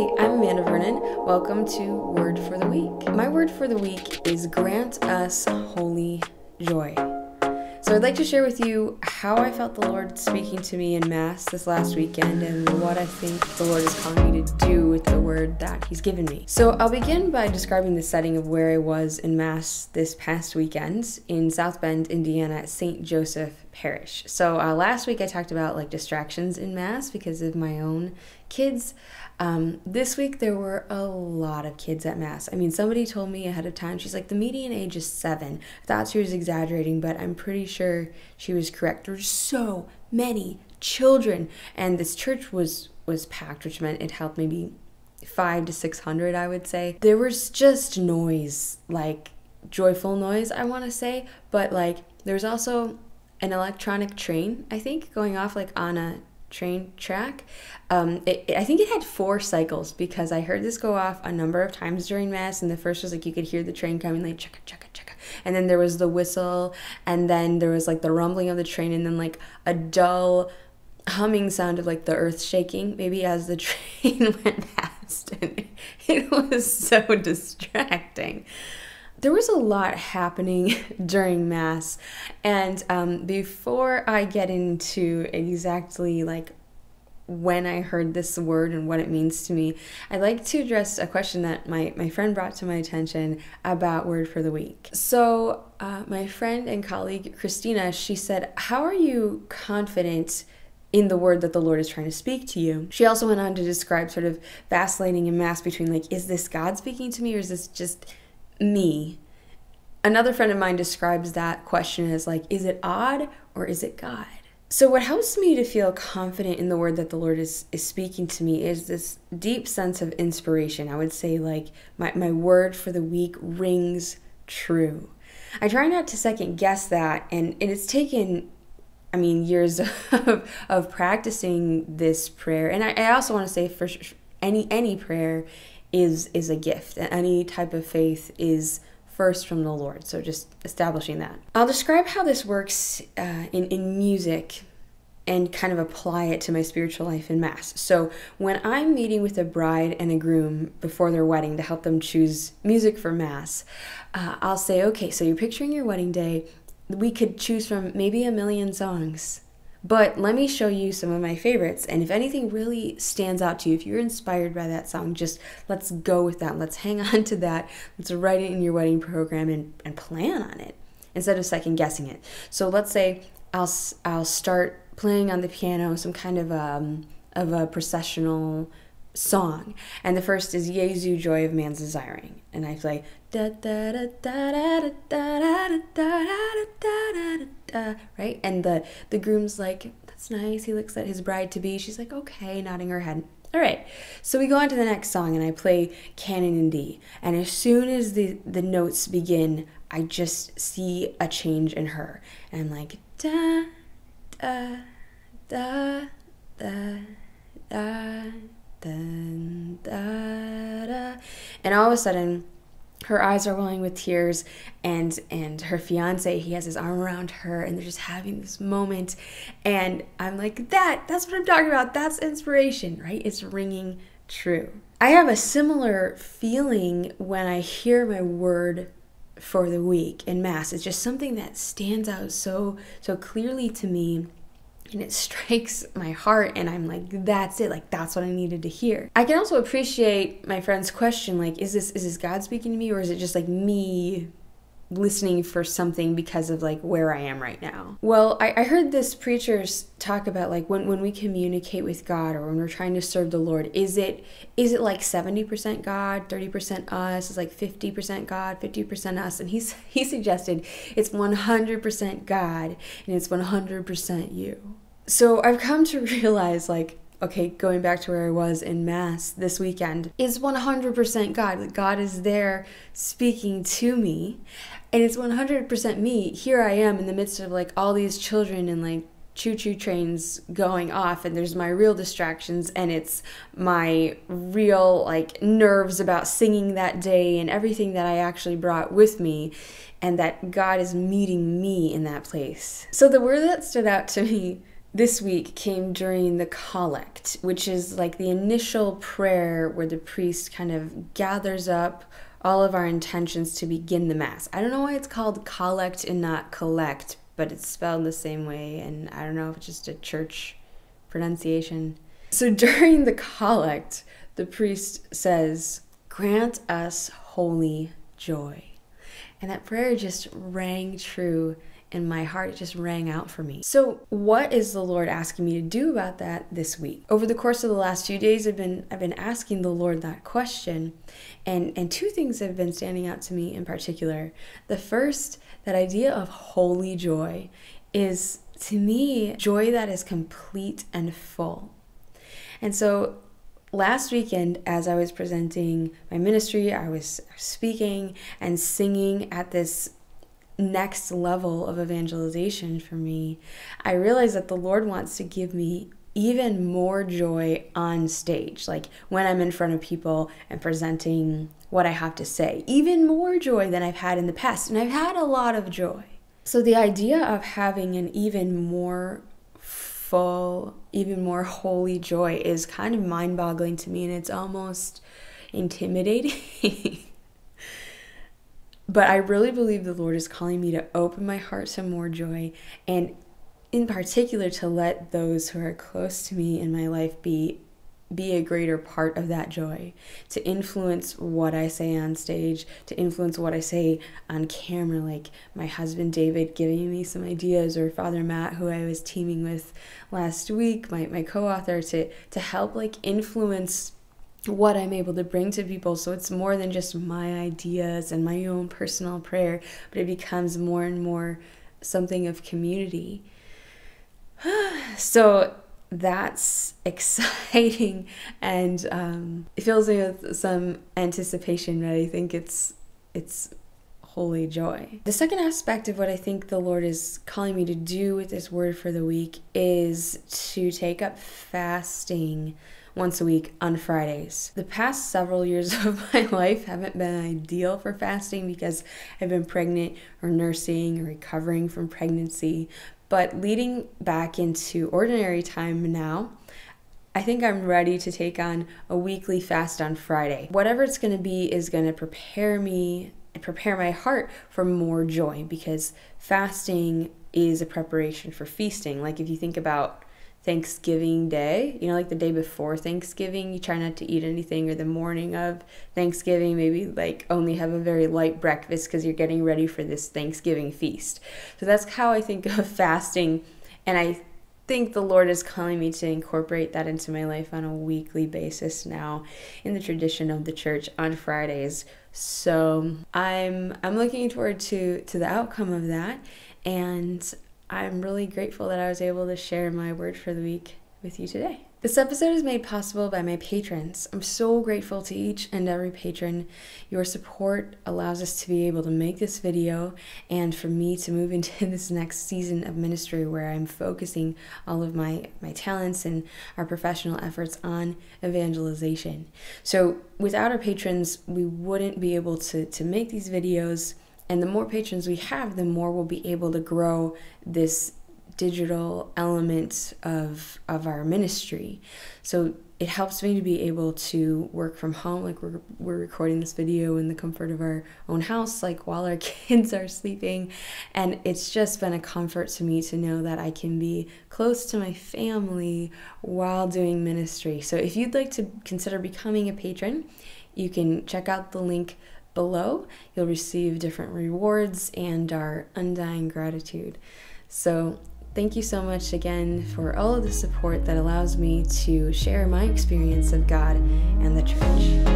I'm Vernon. Welcome to Word for the Week. My word for the week is grant us holy joy. So I'd like to share with you how I felt the Lord speaking to me in Mass this last weekend and what I think the Lord is calling me to do with the word that He's given me. So I'll begin by describing the setting of where I was in Mass this past weekend in South Bend, Indiana at St. Joseph Parish. So last week I talked about distractions in Mass because of my own kids. This week there were a lot of kids at Mass. I mean, somebody told me ahead of time, she's like, the median age is 7. I thought she was exaggerating, but I'm pretty sure she was correct. There were so many children, and this church was packed, which meant it held maybe 500 to 600, I would say. There was just noise, joyful noise, I want to say, but there's also an electronic train, I think, going off on a train track. I think it had 4 cycles because I heard this go off a number of times during Mass, and the first was you could hear the train coming, chugga chugga chugga, and then there was the whistle, and then there was the rumbling of the train, and then a dull humming sound of the earth shaking maybe as the train went past, and it was so distracting. There was a lot happening during Mass, and before I get into exactly when I heard this word and what it means to me, I'd like to address a question that my friend brought to my attention about Word for the Week. So my friend and colleague Christina, she said, how are you confident in the word that the Lord is trying to speak to you? She also went on to describe sort of vacillating in Mass between is this God speaking to me or is this just me? Another friend of mine describes that question as is it odd or is it God? So what helps me to feel confident in the word that the Lord is speaking to me is this deep sense of inspiration. I would say my word for the week rings true. I try not to second guess that, and it's taken years of practicing this prayer. And I also want to say for any prayer is a gift, and any type of faith is first from the Lord. So just establishing that. I'll describe how this works in music and kind of apply it to my spiritual life in Mass. So when I'm meeting with a bride and a groom before their wedding to help them choose music for Mass, I'll say, okay, so you're picturing your wedding day. We could choose from maybe 1 million songs, but let me show you some of my favorites. And if anything really stands out to you, if you're inspired by that song, just let's go with that. Let's hang on to that. Let's write it in your wedding program and plan on it instead of second guessing it. So let's say I'll start playing on the piano some kind of a processional song, and the first is Jesu, joy of man's desiring, and I play da da da da da da da da da da da, right? And the groom's that's nice. He looks at his bride to be. She's okay, nodding her head. All right, so we go on to the next song, and I play Canon in D, and as soon as the notes begin, I just see a change in her, and I'm da da da da da. Dun, da, da. And all of a sudden her eyes are welling with tears, and her fiance, he has his arm around her, and they're just having this moment, and I'm that's what I'm talking about. That's inspiration, right? It's ringing true. I have a similar feeling when I hear my word for the week in Mass. It's just something that stands out so clearly to me, and it strikes my heart, and I'm that's it, that's what I needed to hear. I can also appreciate my friend's question, is this God speaking to me, or is it just me listening for something because of where I am right now? Well, I heard this preacher talk about when we communicate with God, or when we're trying to serve the Lord, is it 70% God, 30% us, is 50% God, 50% us? And he suggested it's 100% God and it's 100% you. So I've come to realize okay, going back to where I was in Mass this weekend, is 100% God. God is there speaking to me, and it's 100% me. Here I am in the midst of all these children and choo-choo trains going off, and there's my real distractions, and it's my real nerves about singing that day and everything that I actually brought with me, and that God is meeting me in that place. So the word that stood out to me this week came during the collect, which is like the initial prayer where the priest kind of gathers up all of our intentions to begin the Mass. I don't know why it's called collect and not collect, but it's spelled the same way, and I don't know if it's just a church pronunciation. So during the collect, the priest says, "Grant us holy joy." And that prayer just rang true in my heart. It just rang out for me. So what is the Lord asking me to do about that this week? Over the course of the last few days, I've been asking the Lord that question, and two things have been standing out to me in particular. The first, that idea of holy joy, is to me joy that is complete and full. And so last weekend, as I was presenting my ministry, I was speaking and singing at this next level of evangelization for me. I realized that the Lord wants to give me even more joy on stage, like when I'm in front of people and presenting what I have to say, even more joy than I've had in the past. And I've had a lot of joy. So the idea of having an even more full, even more holy joy is kind of mind-boggling to me, and it's almost intimidating. But I really believe the Lord is calling me to open my heart to more joy, and in particular to let those who are close to me in my life be a greater part of that joy, to influence what I say on stage, to influence what I say on camera, like my husband David giving me some ideas, or Father Matt, who I was teaming with last week, my co-author, to help like influence what I'm able to bring to people. So it's more than just my ideas and my own personal prayer, but it becomes more and more something of community. So that's exciting, and it fills me with some anticipation, but I think it's holy joy. The second aspect of what I think the Lord is calling me to do with this word for the week is to take up fasting once a week on Fridays. The past several years of my life haven't been ideal for fasting because I've been pregnant or nursing or recovering from pregnancy. But leading back into ordinary time now, I think I'm ready to take on a weekly fast on Friday. Whatever it's going to be is going to prepare me and prepare my heart for more joy, because fasting is a preparation for feasting. Like if you think about Thanksgiving Day, like the day before Thanksgiving, you try not to eat anything, or the morning of Thanksgiving, maybe like only have a very light breakfast because you're getting ready for this Thanksgiving feast. So that's how I think of fasting, and I think the Lord is calling me to incorporate that into my life on a weekly basis now in the tradition of the church on Fridays. So I'm looking forward to the outcome of that, and I'm really grateful that I was able to share my word for the week with you today. This episode is made possible by my patrons. I'm so grateful to each and every patron. Your support allows us to be able to make this video, and for me to move into this next season of ministry where I'm focusing all of my talents and our professional efforts on evangelization. So without our patrons, we wouldn't be able to make these videos. And the more patrons we have, the more we'll be able to grow this digital element of our ministry. So it helps me to be able to work from home, like we're recording this video in the comfort of our own house, like while our kids are sleeping. And it's just been a comfort to me to know that I can be close to my family while doing ministry. So if you'd like to consider becoming a patron, you can check out the link below. You'll receive different rewards and our undying gratitude. So thank you so much again for all of the support that allows me to share my experience of God and the church.